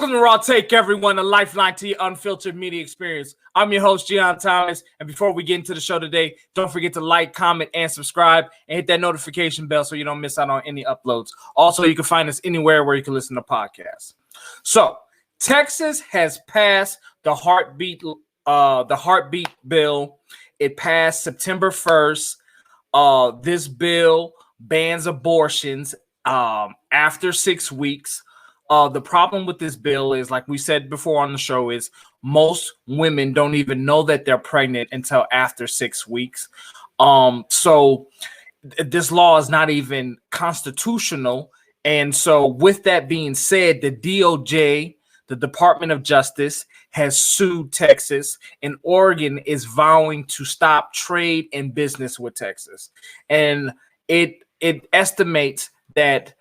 Welcome to Raw Take, everyone, a lifeline to your unfiltered media experience. I'm your host, Gion Thomas, and before we get into the show today, don't forget to like, comment, and subscribe, and hit that notification bell so you don't miss out on any uploads. Also, you can find us anywhere where you can listen to podcasts. So, Texas has passed the heartbeat bill. It passed September 1st. This bill bans abortions after 6 weeks. The problem with this bill is, like we said before on the show, is most women don't even know that they're pregnant until after 6 weeks. So this law is not even constitutional. And so with that being said, the DOJ, the Department of Justice, has sued Texas, and Oregon is vowing to stop trade and business with Texas. And it estimates that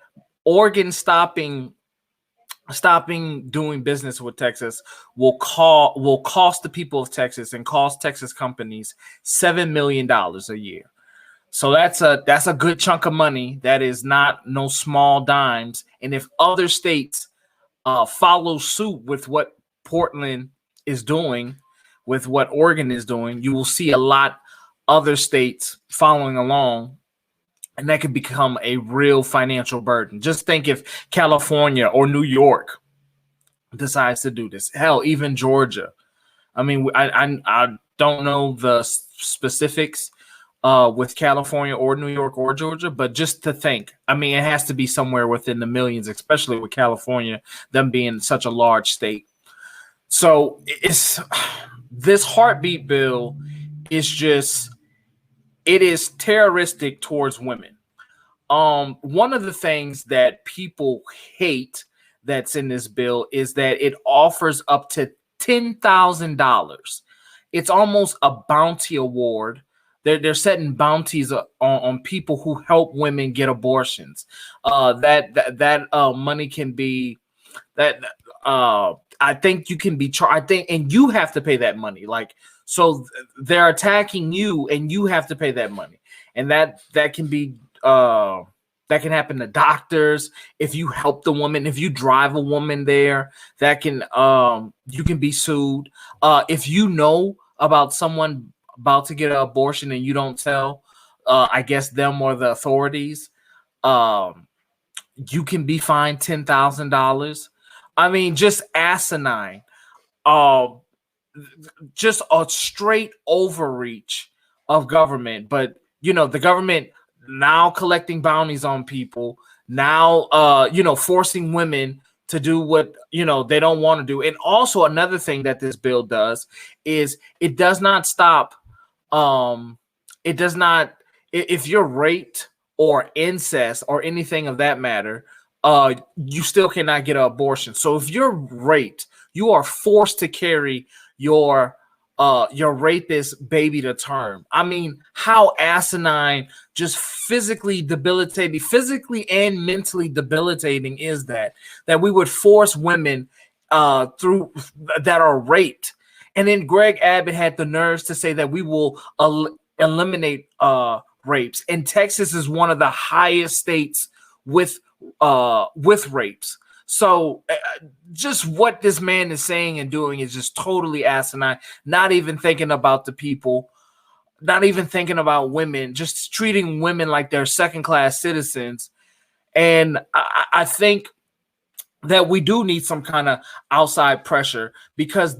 Oregon stopping doing business with Texas will cost the people of Texas and cost Texas companies $7 million a year. So that's a good chunk of money. That is not no small dimes. And if other states follow suit with what Portland is doing, with what Oregon is doing, you will see a lot other states following along. And that could become a real financial burden. Just think if California or New York decides to do this. Hell, even Georgia. I mean, I don't know the specifics with California or New York or Georgia, but just to think, I mean, it has to be somewhere within the millions, especially with California, them being such a large state. So this heartbeat bill is just... it is terroristic towards women. One of the things that people hate that's in this bill is that it offers up to $10,000. It's almost a bounty award. They're setting bounties on people who help women get abortions. That money can be that. I think you can be charged. And you have to pay that money. So they're attacking you, and you have to pay that money, and that can be that can happen to doctors if you help the woman, if you drive a woman there. That can you can be sued if you know about someone about to get an abortion and you don't tell. I guess them or the authorities. You can be fined $10,000. I mean, just asinine. Just a straight overreach of government. But the government now collecting bounties on people, now forcing women to do what they don't want to do. And also another thing that this bill does is it does not stop. It does not, if you're raped or incest or anything of that matter, you still cannot get an abortion. So if you're raped, you are forced to carry your rapist baby to term. I mean, how asinine, just physically and mentally debilitating is that we would force women through that are raped. And then Greg Abbott had the nerves to say that we will eliminate rapes. And Texas is one of the highest states with rapes. So just what this man is saying and doing is just totally asinine, not even thinking about the people, not even thinking about women, just treating women like they're second-class citizens. And I think that we do need some kind of outside pressure, because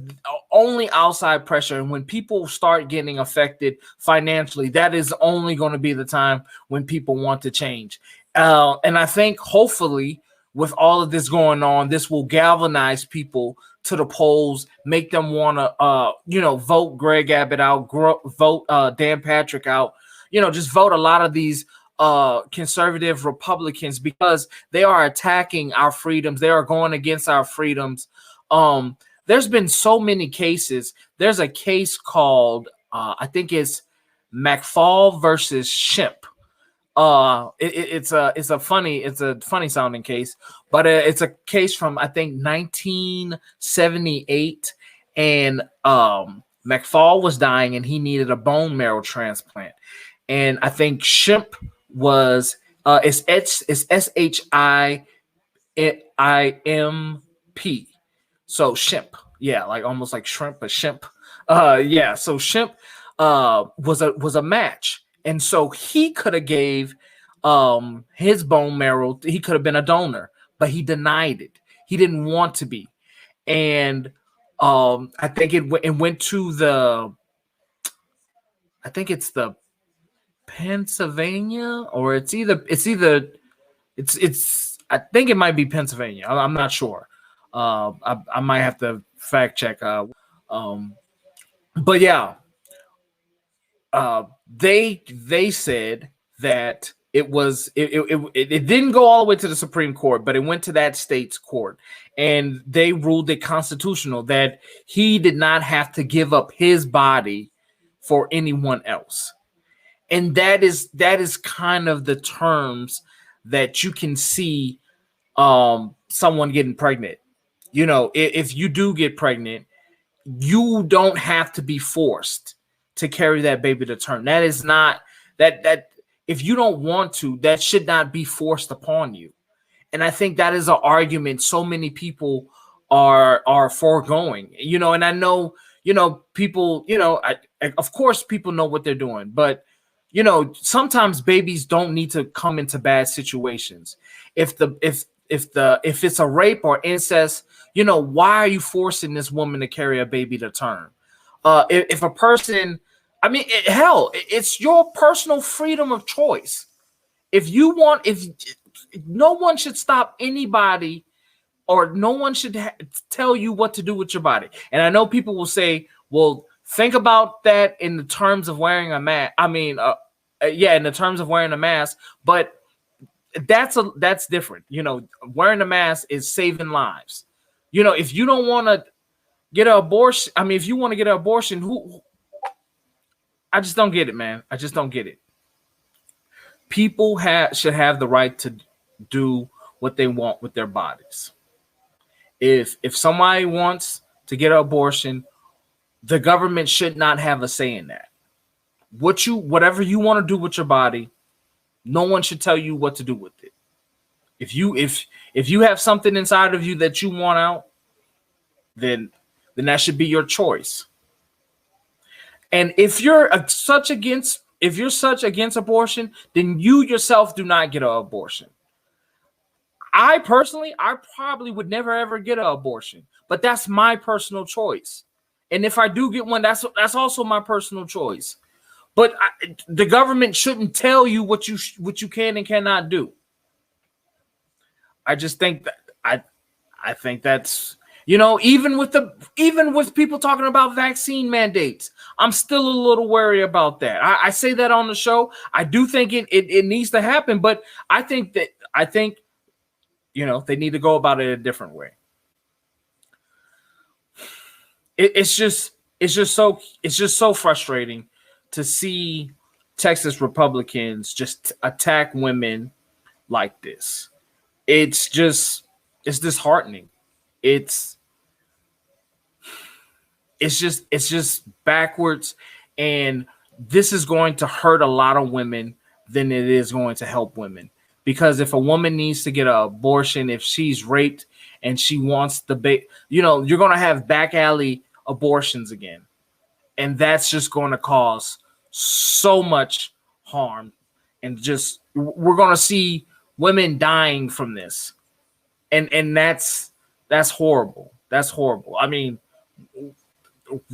only outside pressure, and when people start getting affected financially, that is only going to be the time when people want to change. And I think hopefully with all of this going on, this will galvanize people to the polls, make them want to, vote Greg Abbott out, vote Dan Patrick out, just vote a lot of these conservative Republicans, because they are attacking our freedoms. They are going against our freedoms. There's been so many cases. There's a case called, I think it's McFall versus Shemp. It's a funny sounding case, but it's a case from, I think, 1978, and McFall was dying and he needed a bone marrow transplant, and I think Shemp was it's SHIMP, So shimp, yeah, like almost like shrimp, but shimp. Yeah. So shimp was a match, and so he could have gave his bone marrow. He could have been a donor, but he denied it. He didn't want to be, and I think it went to the. I think it's the Pennsylvania, or it's I think it might be Pennsylvania. I'm not sure. I might have to fact check. Um, but yeah, they said that it didn't go all the way to the Supreme Court, but it went to that state's court, and they ruled it constitutional that he did not have to give up his body for anyone else. And that is kind of the terms that you can see someone getting pregnant. You know, if you do get pregnant, you don't have to be forced to carry that baby to term. That is not that if you don't want to, that should not be forced upon you. And I think that is an argument so many people are foregoing. You know, and I know, you know, people, you know, of course people know what they're doing, but you know, sometimes babies don't need to come into bad situations. If it's a rape or incest, you know, why are you forcing this woman to carry a baby to term? If a person, I mean, hell, it's your personal freedom of choice. If you want, if no one should stop anybody, or no one should tell you what to do with your body. And I know people will say, well, think about that in the terms of wearing a mask. I mean, yeah, in the terms of wearing a mask, but that's different. You know, wearing a mask is saving lives. You know, if you don't want to get an abortion, I mean, if you want to get an abortion, I just don't get it, man. I just don't get it. People should have the right to do what they want with their bodies. If somebody wants to get an abortion, the government should not have a say in that. Whatever you want to do with your body, no one should tell you what to do with it. If you have something inside of you that you want out, then that should be your choice. And if you're such against abortion, then you yourself do not get an abortion. I probably would never ever get an abortion, but that's my personal choice. And if I do get one, that's also my personal choice. But the government shouldn't tell you what you can and cannot do. I just think that I think that's, you know, even with people talking about vaccine mandates, I'm still a little wary about that. I say that on the show. I do think it needs to happen, but I think you know, they need to go about it a different way. It's just so frustrating to see Texas Republicans just attack women like this. It's disheartening. It's just backwards, and this is going to hurt a lot of women than it is going to help women. Because if a woman needs to get an abortion, if she's raped and she wants you know, you're going to have back alley abortions again. And that's just going to cause so much harm. And just, we're going to see women dying from this. And that's horrible. That's horrible. I mean,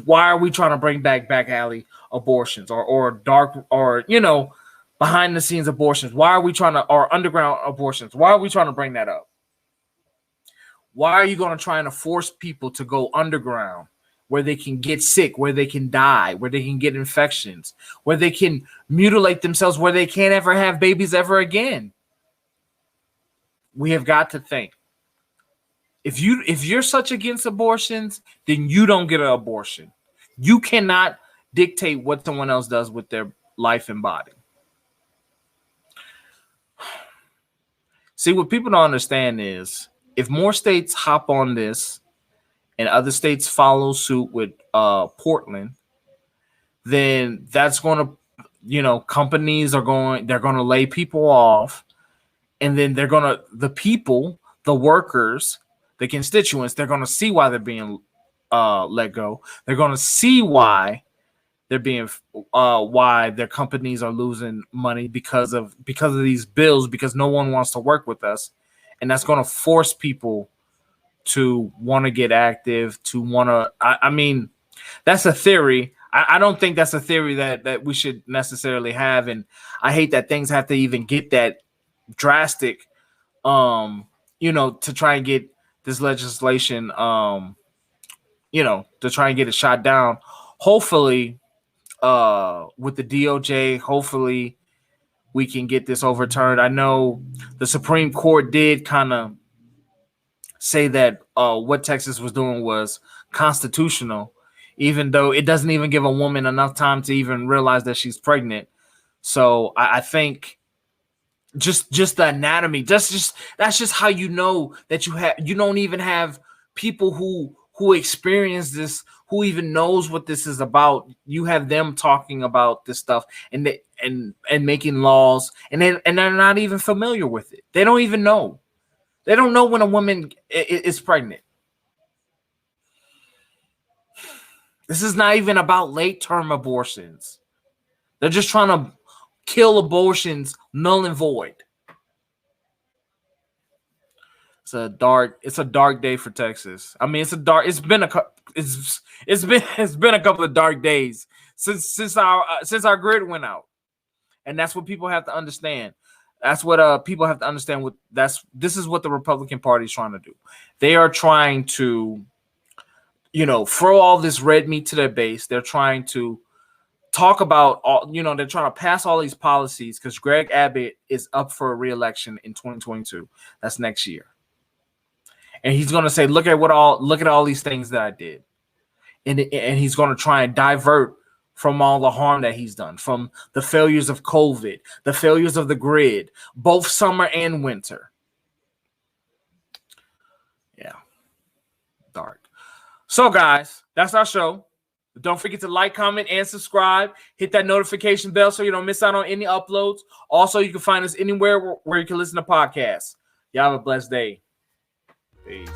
why are we trying to bring back alley abortions or dark, or, you know, behind the scenes abortions? Why are we trying to, or underground abortions? Why are we trying to bring that up? Why are you going to try and force people to go underground where they can get sick, where they can die, where they can get infections, where they can mutilate themselves, where they can't ever have babies ever again? We have got to think. If you're such against abortions, then you don't get an abortion. You cannot dictate what someone else does with their life and body. See, what people don't understand is if more states hop on this and other states follow suit with Portland, then that's going to, you know, companies they're going to lay people off, and then the workers, the constituents. They're going to see why they're being let go. They're going to see why they're being why their companies are losing money because of these bills, because no one wants to work with us, and that's going to force people to want to get active, to want to. I mean, that's a theory. I don't think that's a theory that we should necessarily have, and I hate that things have to even get that drastic, to try and get this legislation, to try and get it shot down. Hopefully, with the DOJ, hopefully we can get this overturned. I know the Supreme Court did kind of say that what Texas was doing was constitutional, even though it doesn't even give a woman enough time to even realize that she's pregnant. So I think just the anatomy, that's just how you know that you don't even have people who experience this, who even knows what this is about. You have them talking about this stuff and making laws, and they're not even familiar with it. They don't even know. They don't know when a woman is pregnant. This is not even about late-term abortions. They're just trying to kill abortions null and void. It's a dark day for Texas. I mean, it's been a couple of dark days since our grid went out, and that's what people have to understand. That's what people have to understand. This is what the Republican Party is trying to do. They are trying to, throw all this red meat to their base. They're trying to talk about all, they're trying to pass all these policies because Greg Abbott is up for a re-election in 2022. That's next year. And he's going to say, look at all these things that I did. And he's going to try and divert from all the harm that he's done, from the failures of COVID, the failures of the grid, both summer and winter. Yeah. Dark. So, guys, that's our show. Don't forget to like, comment, and subscribe. Hit that notification bell so you don't miss out on any uploads. Also, you can find us anywhere where you can listen to podcasts. Y'all have a blessed day. Peace.